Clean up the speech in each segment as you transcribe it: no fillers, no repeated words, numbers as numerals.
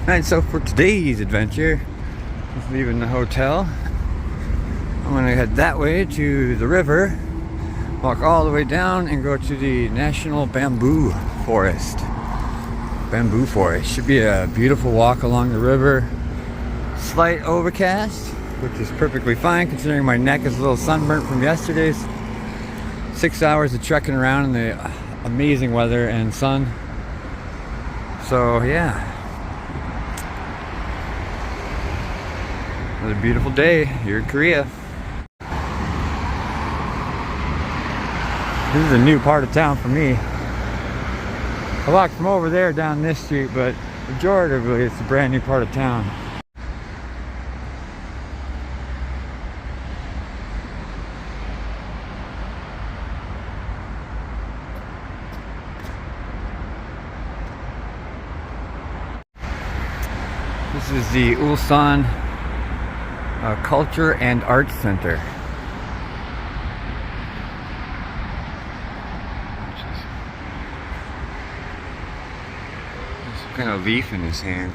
Alright, so for today's adventure, just leaving the hotel, I'm gonna head that way to the river, walk all the way down and go to the National Bamboo Forest. Bamboo Forest. Should be a beautiful walk along the river. Slight overcast, which is perfectly fine considering my neck is a little sunburnt from yesterday's 6 hours of trekking around in the amazing weather and sun. So yeah, another beautiful day here in Korea. This is a new part of town for me. I walked from over there down this street, but majoritively it's a brand new part of town. This is the Ulsan Culture and Arts Center. There's some kind of leaf in his hand.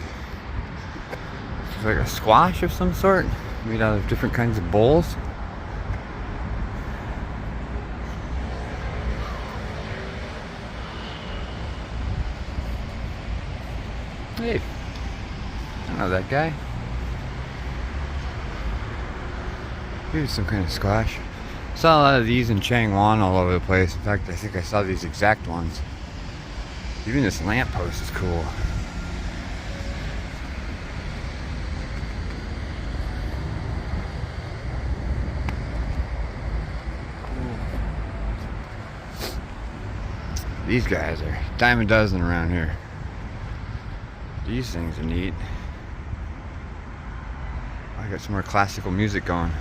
It's like a squash of some sort, made out of different kinds of bowls. Hey. I don't know that guy. Maybe some kind of squash. Saw a lot of these in Changwon all over the place. In fact, I think I saw these exact ones. Even this lamppost is cool. These guys are a dime a dozen around here. These things are neat. I got some more classical music going.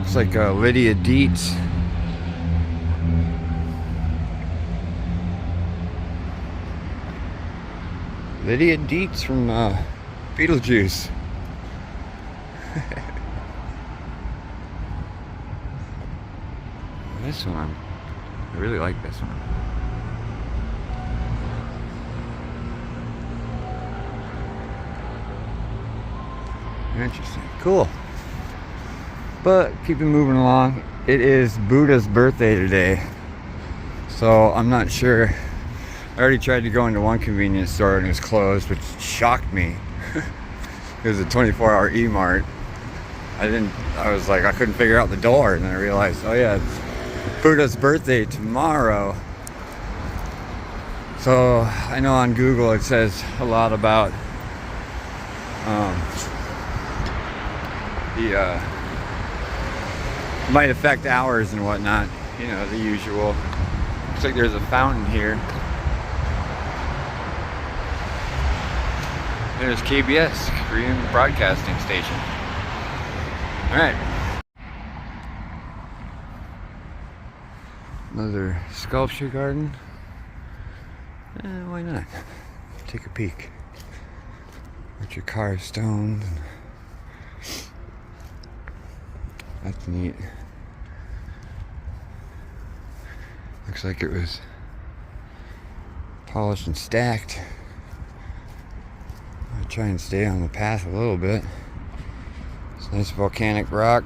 It's like Lydia Dietz. Lydia Dietz from Beetlejuice. This one, I really like this one. Interesting, cool. But keeping moving along, it is Buddha's birthday today, so I'm not sure. I already tried to go into one convenience store and it was closed, which shocked me. It was a 24-hour E-Mart. I was like, I couldn't figure out the door, and then I realized, oh yeah, it's Buddha's birthday tomorrow. So I know on Google it says a lot about might affect hours and whatnot, you know, the usual. Looks like there's a fountain here. There's KBS, Korean Broadcasting Station. Alright. Another sculpture garden. Why not? Take a peek. Got your carved stones. That's neat. Looks like it was polished and stacked. I'll try and stay on the path a little bit. It's nice volcanic rock.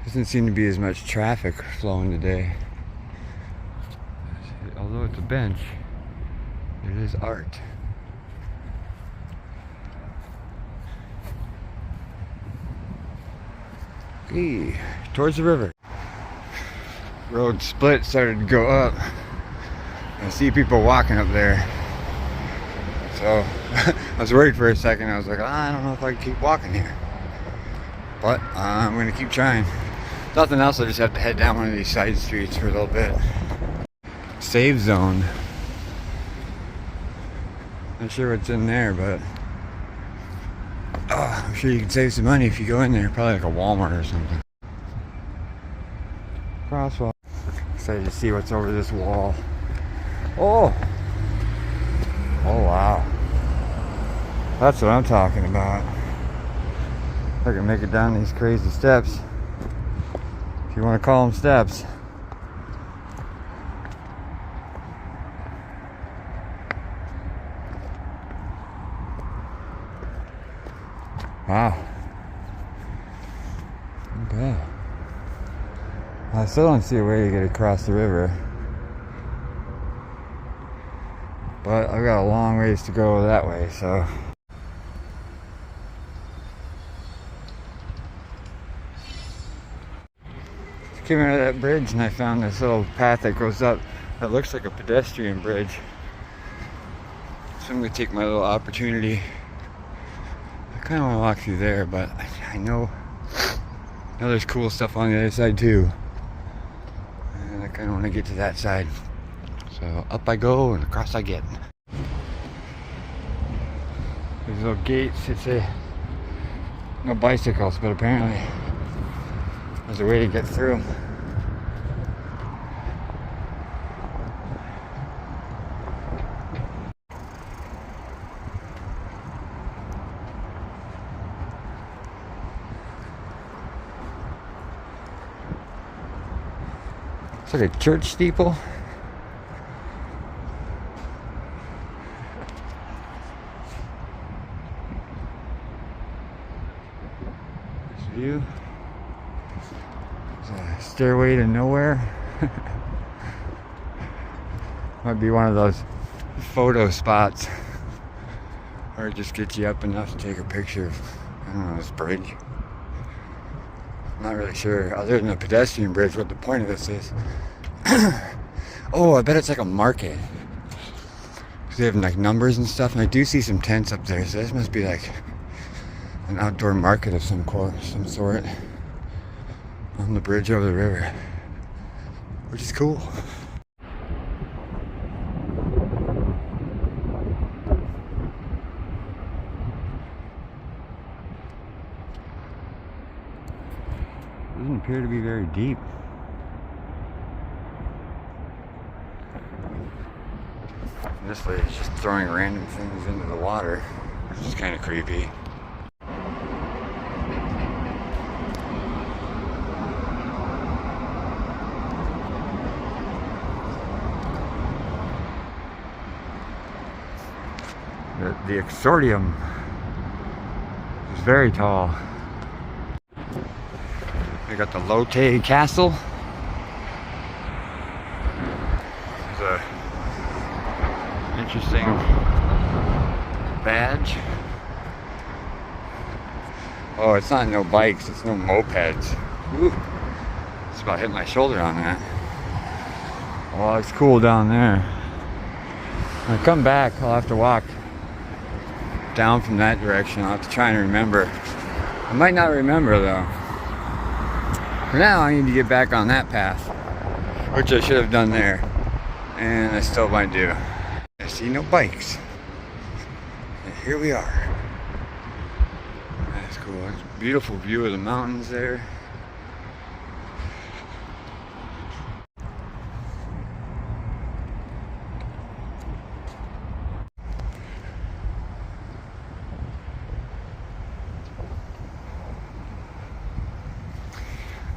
Doesn't seem to be as much traffic flowing today. Although it's a bench, it is art. Okay, towards the river. Road split, started to go up. I see people walking up there. So I was worried for a second. I was like, I don't know if I can keep walking here. But I'm going to keep trying. Nothing else, I just have to head down one of these side streets for a little bit. Save zone. Not sure what's in there, but I'm sure you can save some money if you go in there. Probably like a Walmart or something. Crosswalk. Excited to see what's over this wall. Oh! Oh wow. That's what I'm talking about. If I can make it down these crazy steps. If you want to call them steps. Wow. Okay. I still don't see a way to get across the river. But I've got a long ways to go that way, so. Just came out of that bridge and I found this little path that goes up that looks like a pedestrian bridge. So I'm going to take my little opportunity. I kind of want to walk through there, but I know there's cool stuff on the other side too. And I kind of want to get to that side. So up I go and across I get. These little gates, it say no bicycles, but apparently there's a way to get through them. It's like a church steeple. View. There's a stairway to nowhere. Might be one of those photo spots, or just get you up enough to take a picture of, I don't know, this bridge. I'm not really sure, other than a pedestrian bridge, what the point of this is. Oh, I bet it's like a market. Because they have like numbers and stuff, and I do see some tents up there, so this must be like an outdoor market of some sort on the bridge over the river, which is cool. Doesn't appear to be very deep. This lady's just throwing random things into the water, which is kind of creepy. The exordium is very tall. We got the Lotte Castle. There's a interesting badge. Oh, it's not no bikes, it's no mopeds. Ooh, just about hit my shoulder on that. Oh, it's cool down there. When I come back, I'll have to walk down from that direction. I'll have to try and remember. I might not remember though. For now, I need to get back on that path, which I should have done there, and I still might do. I see no bikes, and here we are. That's cool. It's a beautiful view of the mountains there.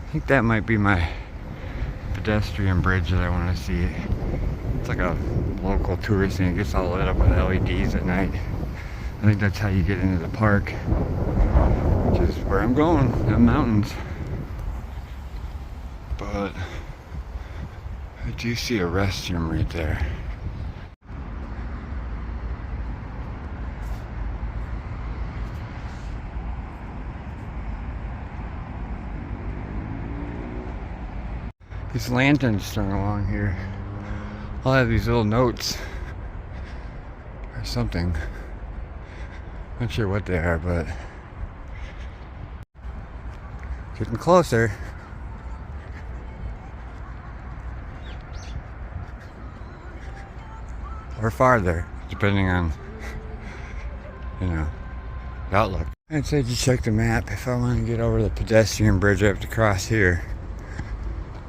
I think that might be my pedestrian bridge that I want to see. It's like a local tourist thing. It gets all lit up with LEDs at night. I think that's how you get into the park, which is where I'm going, the mountains. But I do see a restroom right there. These lanterns strung along here. I'll have these little notes or something. Not sure what they are, but getting closer. Or farther, depending on, the outlook. I'd say just check the map if I want to get over the pedestrian bridge I have to cross here.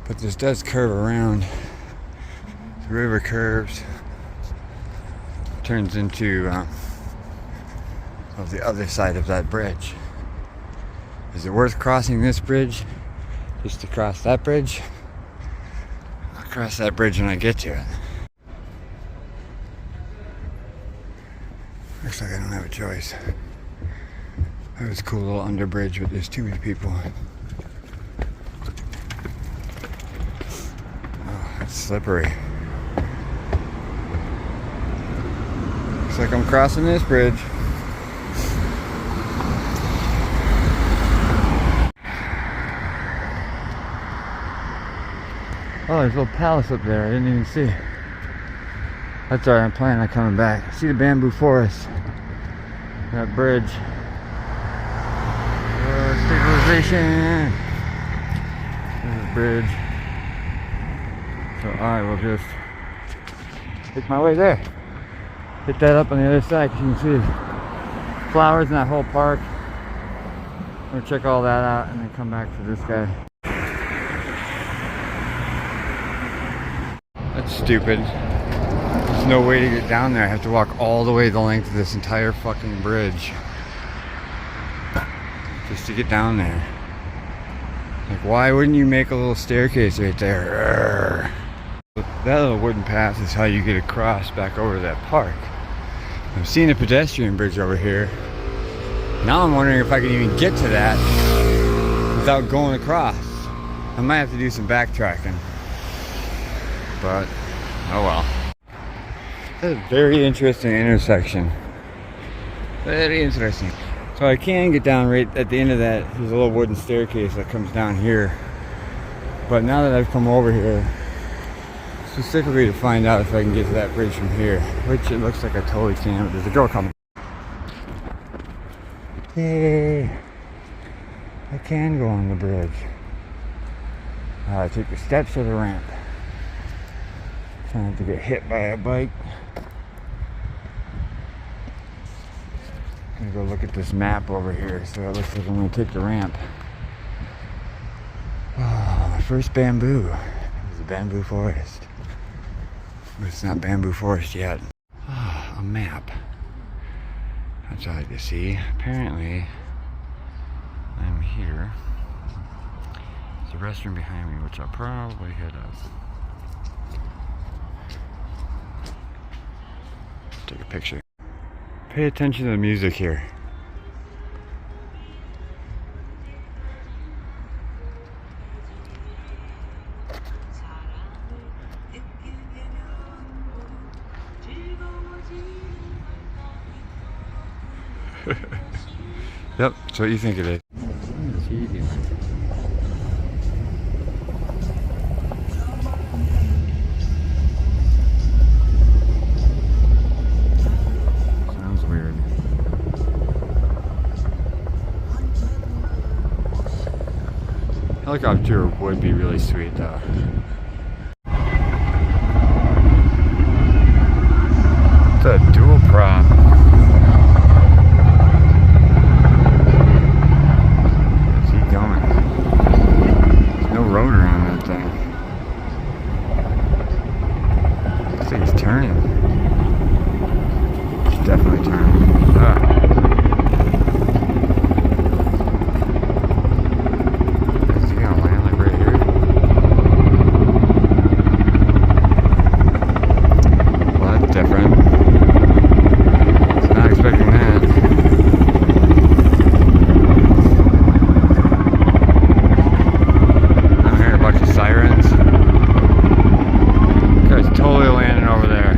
But this does curve around. The river curves, turns into the other side of that bridge. Is it worth crossing this bridge just to cross that bridge? I'll cross that bridge when I get to it. Looks like I don't have a choice. That was a cool little under bridge, but there's too many people. Oh, that's slippery. Looks like I'm crossing this bridge. Oh, there's a little palace up there. I didn't even see. That's alright, I'm planning on coming back. I see the bamboo forest. That bridge. Stabilization. There's a bridge. So I will just take my way there. Hit that up on the other side because you can see the flowers in that whole park. I'm gonna check all that out and then come back to this guy. That's stupid. There's no way to get down there. I have to walk all the way the length of this entire fucking bridge just to get down there. Like, why wouldn't you make a little staircase right there? That little wooden path is how you get across back over to that park. I'm seeing a pedestrian bridge over here. Now I'm wondering if I can even get to that without going across. I might have to do some backtracking. But, oh well. That's a very interesting intersection. Very interesting. So I can get down right at the end of that. There's a little wooden staircase that comes down here. But now that I've come over here, specifically to find out if I can get to that bridge from here, which it looks like I totally can, but there's a girl coming. Yay! I can go on the bridge. I take the steps or the ramp. Trying not to get hit by a bike. I'm gonna go look at this map over here. So it looks like I'm gonna take the ramp. Oh, my first bamboo. It was a bamboo forest. But it's not bamboo forest yet. Oh, a map. That's all I like to see. Apparently, I'm here. There's a restroom behind me, which I'll probably hit up. Take a picture. Pay attention to the music here. Yep, that's what you think it is. Sounds weird. Helicopter would be really sweet though. It's a dual prop. Turning. It's definitely turning. Is he gonna land like right here? Well, that's different. I was not expecting that. I'm hearing a bunch of sirens. This guy's totally landing over there.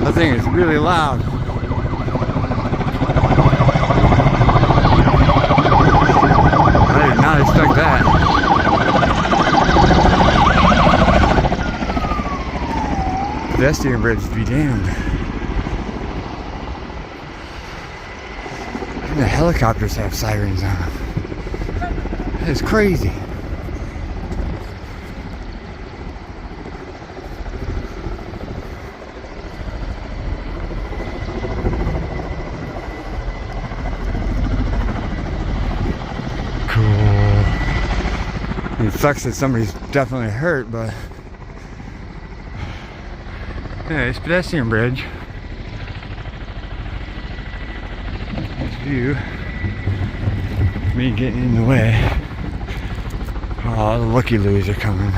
That thing is really loud. I did not expect that. Pedestrian bridge be damned. The helicopters have sirens on them. It's crazy. Cool. It sucks that somebody's definitely hurt, but yeah, it's a pedestrian bridge. Nice view. Me getting in the way. Oh, the looky-loos are coming.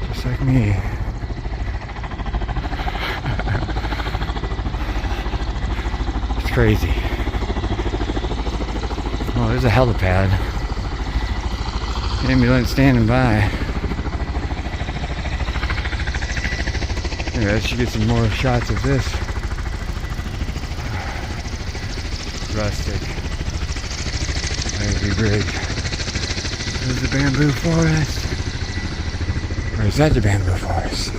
Just like me. It's crazy. Oh, there's a helipad. Ambulance standing by. Anyway, I should get some more shots of this. Rustic. Ivy Bridge. There's the bamboo forest. Or is that the bamboo forest?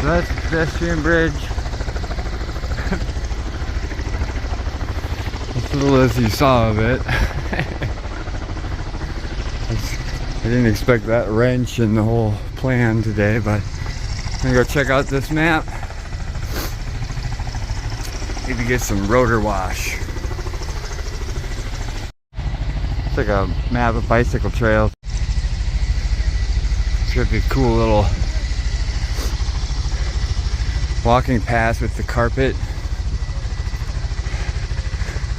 So that's the pedestrian bridge. As little as you saw of it. I didn't expect that wrench in the whole plan today, but I'm gonna go check out this map. Maybe get some rotor wash. It's like a map of bicycle trails. It's gonna be a cool little walking path with the carpet. I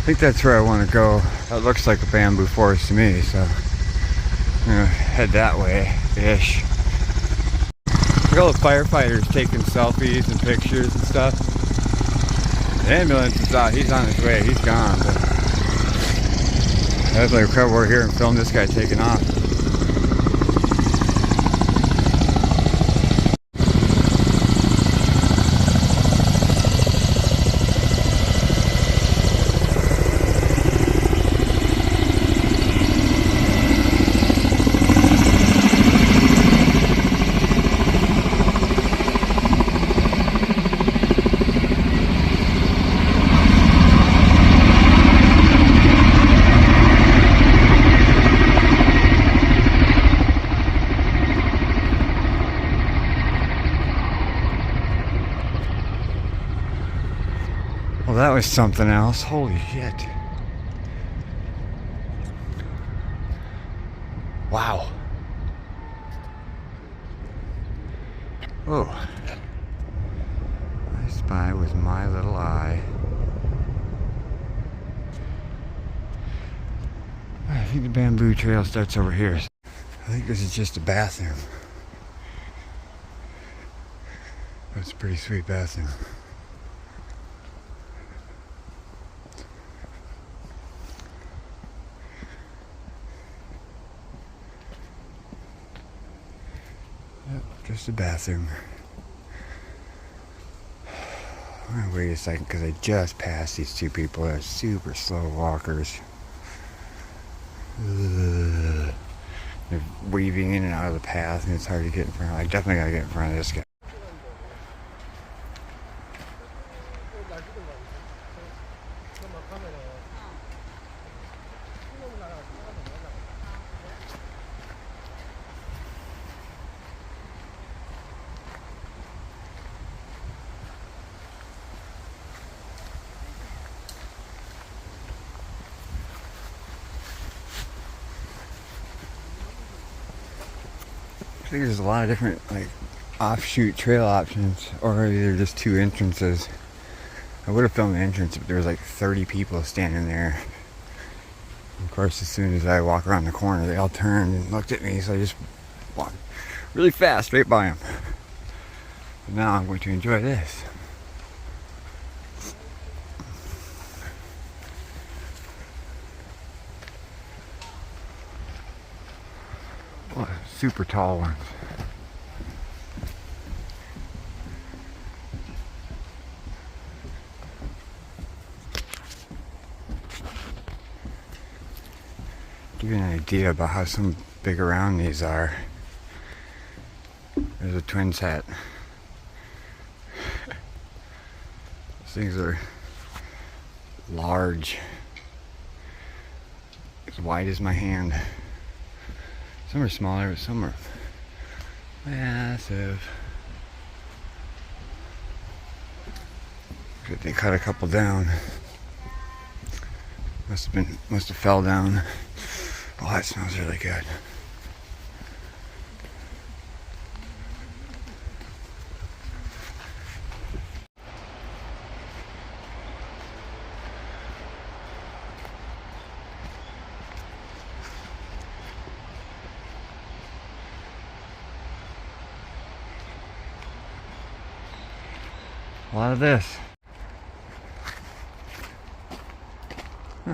think that's where I want to go. That looks like a bamboo forest to me, so I'm gonna head that way-ish. Look at all the firefighters taking selfies and pictures and stuff. The ambulance is out. He's on his way. He's gone. But that's like come over here and film this guy taking off. Well, that was something else. Holy shit. Wow. Oh. I spy with my little eye. I think the bamboo trail starts over here. I think this is just a bathroom. That's a pretty sweet bathroom. Yep, just a bathroom. I'm gonna wait a second because I just passed these two people. They're super slow walkers. Ugh. They're weaving in and out of the path, and it's hard to get in front of. I definitely gotta get in front of this guy. I think there's a lot of different like offshoot trail options, or either just two entrances. I would have filmed the entrance, but there was like 30 people standing there. Of course, as soon as I walk around the corner, they all turned and looked at me, so I just walked really fast right by them. But now I'm going to enjoy this. super tall ones. Give you an idea about how some big around these are. There's a twins hat. These things are large, as wide as my hand. Some are smaller, but some are massive. They cut a couple down. Must have fell down. Oh, that smells really good. A lot of this. Huh.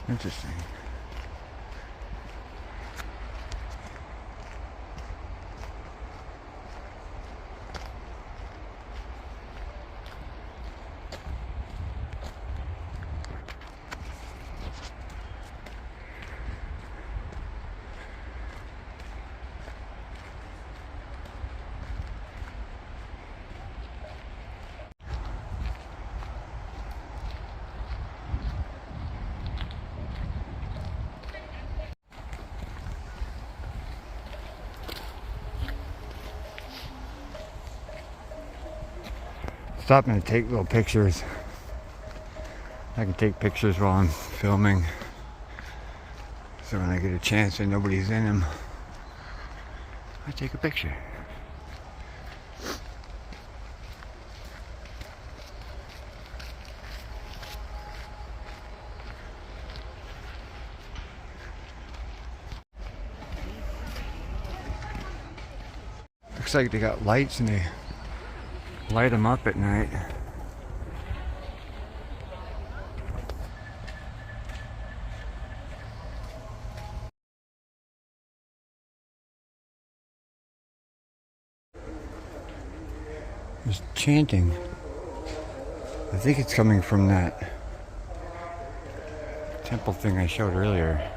Interesting. Stopping to take little pictures. I can take pictures while I'm filming, so when I get a chance and nobody's in them, I take a picture. Looks like they got lights and they light them up at night. There's chanting. I think it's coming from that temple thing I showed earlier.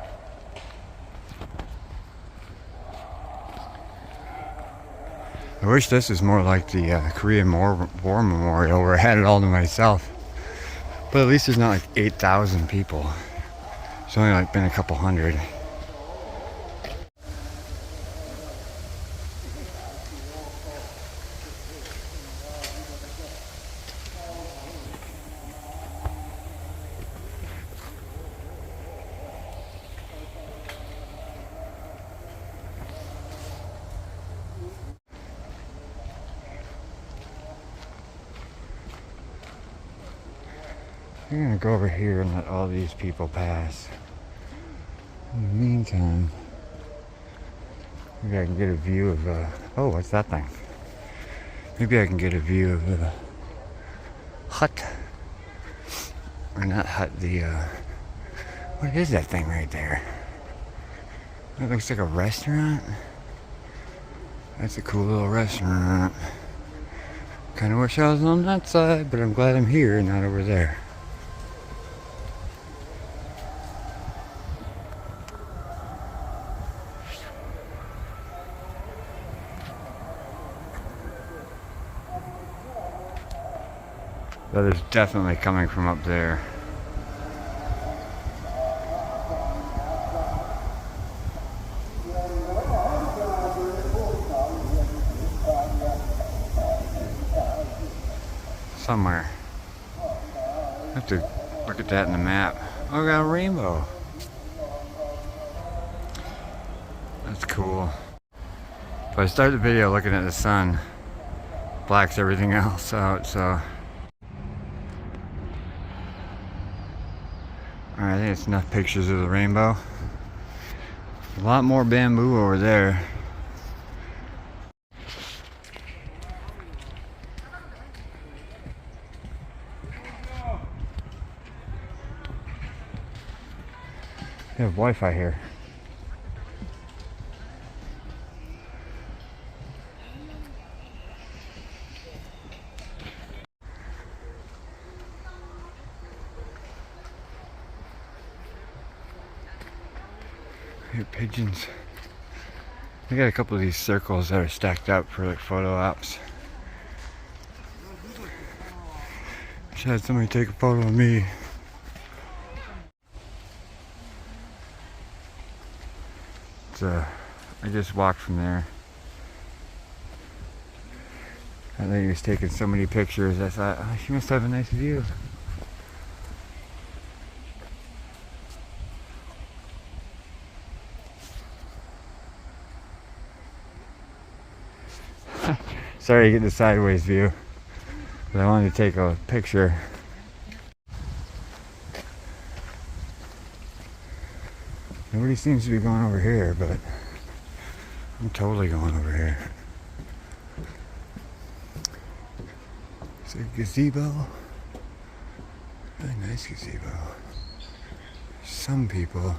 I wish this was more like the Korean War Memorial where I had it all to myself. But at least there's not like 8,000 people. It's only like been a couple hundred. I'm gonna go over here and let all these people pass. In the meantime, maybe I can get a view of, oh, what's that thing? Maybe I can get a view of the hut. Or not hut, the, what is that thing right there? It looks like a restaurant. That's a cool little restaurant. Kinda wish I was on that side, but I'm glad I'm here and not over there. That is definitely coming from up there. Somewhere. I have to look at that in the map. Oh, I got a rainbow. That's cool. If I start the video looking at the sun, blacks everything else out, so. Alright, I think it's enough pictures of the rainbow. A lot more bamboo over there. They have Wi-Fi here. Here, pigeons. They got a couple of these circles that are stacked up for like photo ops. Wish I had somebody take a photo of me. I just walked from there. I think he was taking so many pictures. I thought, oh, she must have a nice view. Sorry to get the sideways view, but I wanted to take a picture. Nobody seems to be going over here, but I'm totally going over here. It's a gazebo. Really nice gazebo. Some people.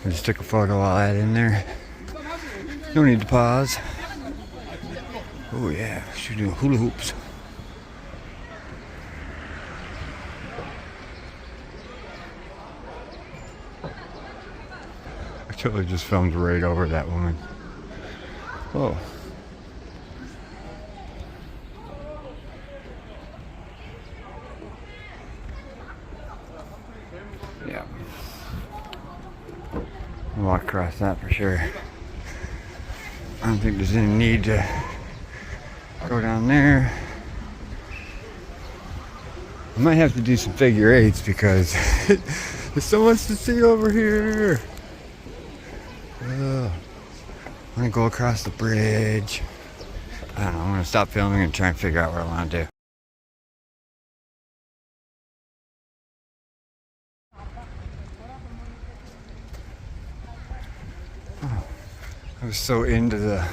I just took a photo while I had in there. No need to pause. Oh yeah, shooting hula hoops. I totally just filmed right over that woman. Oh. Yeah. I'll walk across that for sure. I don't think there's any need to go down there. I might have to do some figure eights because there's so much to see over here. I'm gonna go across the bridge. I don't know, I'm gonna stop filming and try and figure out what I want to do. I was so into the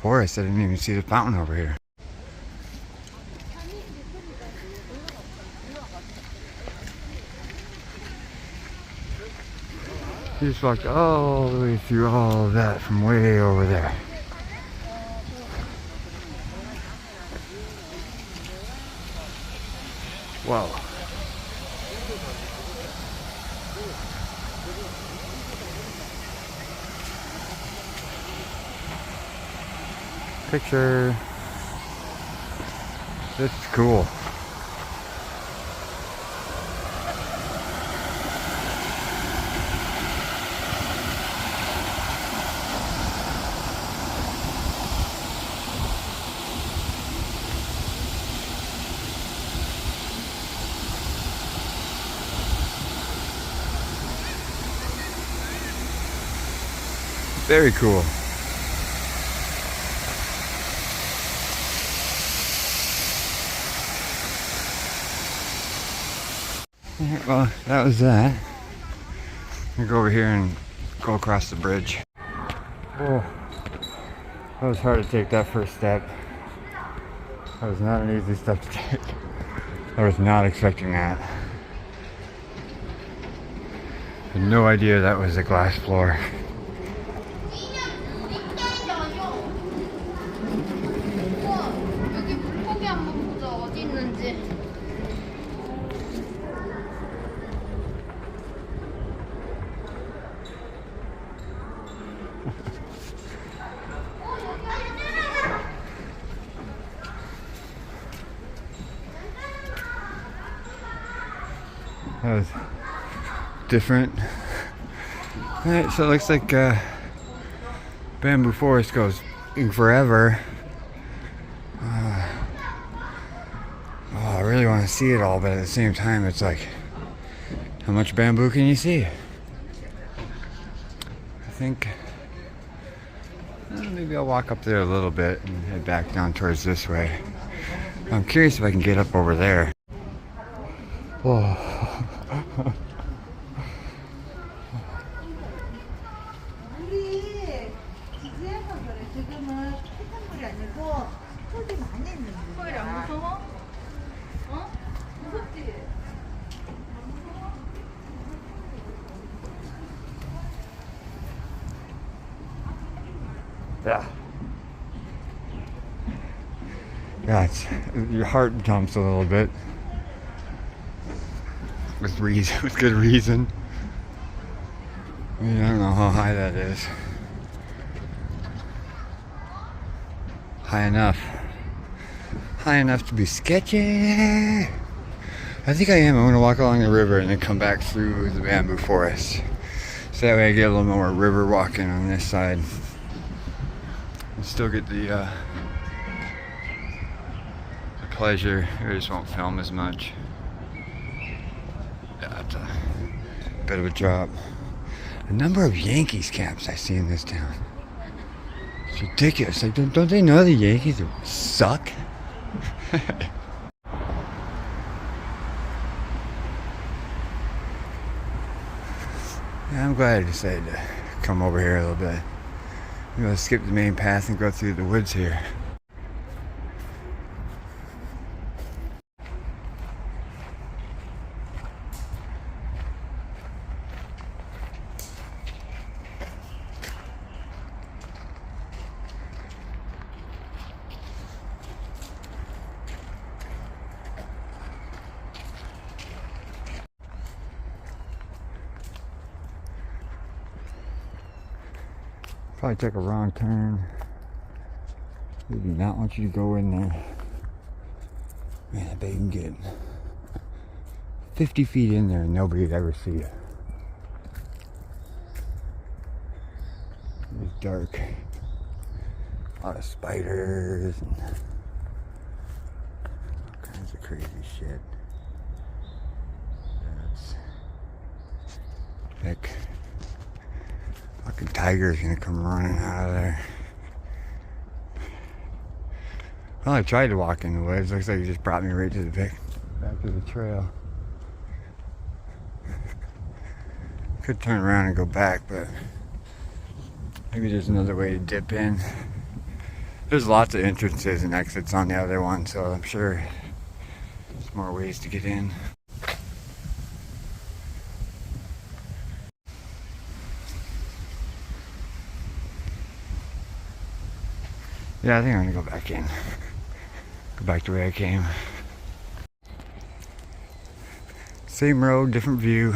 forest, I didn't even see the fountain over here. You just walked all the way through all of that from way over there. Whoa. Picture. This is cool. Very cool. Well, that was that. I'm gonna go over here and go across the bridge. Oh, that was hard to take that first step. That was not an easy step to take. I was not expecting that. I had no idea that was a glass floor. That was different. Alright, so it looks like bamboo forest goes forever. Oh, I really want to see it all, but at the same time it's like, how much bamboo can you see? I think maybe I'll walk up there a little bit and head back down towards this way. I'm curious if I can get up over there. Whoa. Yeah. Yeah, your heart jumps a little bit. With good reason. I mean, I don't know how high that is. High enough. High enough to be sketchy. I think I am. I'm gonna walk along the river and then come back through the bamboo forest. So that way I get a little more river walking on this side. And still get the pleasure. I just won't film as much. Yeah, it's a bit of a drop. The number of Yankees caps I see in this town. It's ridiculous. Like, don't they know the Yankees suck? Yeah, I'm glad I decided to come over here a little bit. I'm gonna skip the main path and go through the woods here. Probably took a wrong turn. They do not want you to go in there. Man, I bet you can get 50 feet in there and nobody'd ever see you. It's dark. A lot of spiders and all kinds of crazy shit. That's thick. Fucking tiger's gonna come running out of there. Well, I tried to walk in the woods. Looks like it just brought me right to the back to the trail. Could turn around and go back, but maybe there's another way to dip in. There's lots of entrances and exits on the other one, so I'm sure there's more ways to get in. Yeah, I think I'm gonna go back in. Go back the way I came. Same road, different view.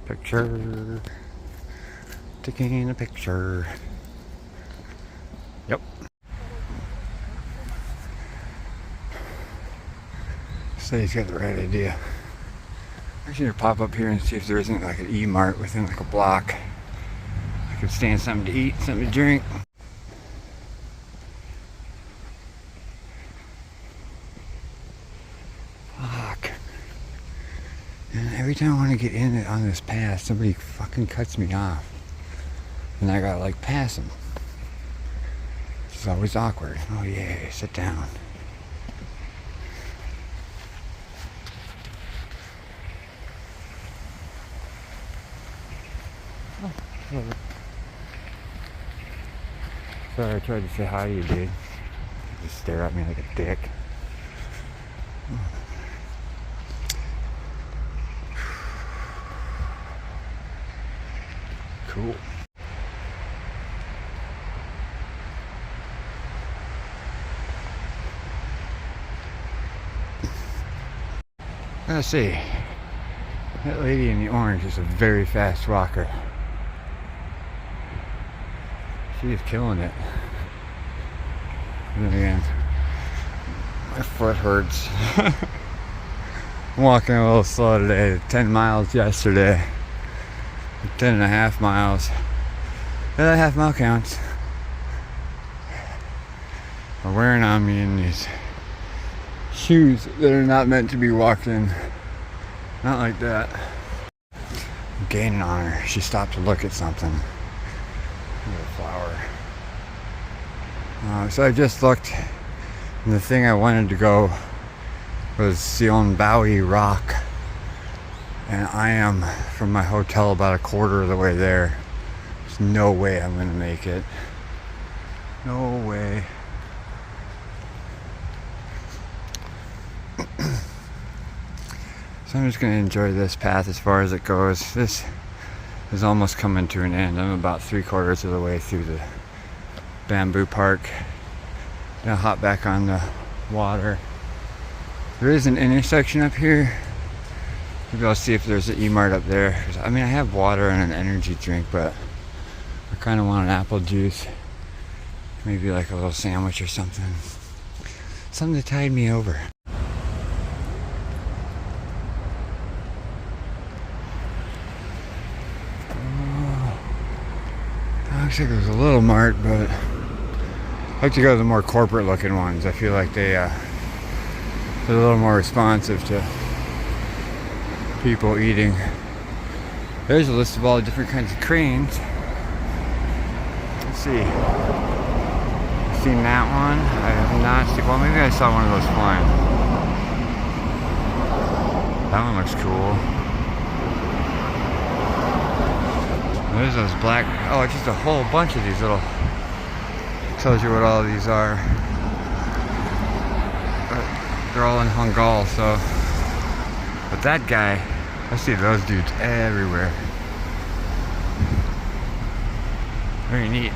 Picture. Taking a picture. Yep. So he's got the right idea. I should pop up here and see if there isn't like an E-Mart within like a block. I could stand something to eat, something to drink. Fuck. And every time I want to get in on this path, somebody fucking cuts me off. And I gotta like pass them. It's always awkward. Oh yeah, sit down. Sorry, I tried to say hi to you, dude. You just stare at me like a dick. Cool. Let's see. That lady in the orange is a very fast walker. She is killing it. And then again, my foot hurts. I'm walking a little slow today. 10 miles yesterday. 10 and a half miles. That half mile counts. Are wearing on me in these shoes that are not meant to be walked in. Not like that. I'm gaining on her. She stopped to look at something. Look at a flower. So I just looked, and the thing I wanted to go was Sionbawi Rock. And I am from my hotel about a quarter of the way there. There's no way I'm gonna make it. No way. So I'm just gonna enjoy this path as far as it goes. This is almost coming to an end. I'm about 3/4 of the way through the bamboo park. Gonna hop back on the water. There is an intersection up here. Maybe I'll see if there's an E-Mart up there. I mean, I have water and an energy drink, but I kind of want an apple juice. Maybe like a little sandwich or something. Something to tide me over. Looks like there's a little mart, but I like to go to the more corporate looking ones. I feel like they're a little more responsive to people eating. There's a list of all the different kinds of cranes. Let's see. Seen that one? I have not seen. Well, maybe I saw one of those flying. That one looks cool. There's those black. Oh, it's just a whole bunch of these little. Tells you what all these are. But they're all in Hungal, so. But that guy, I see those dudes everywhere. Very neat.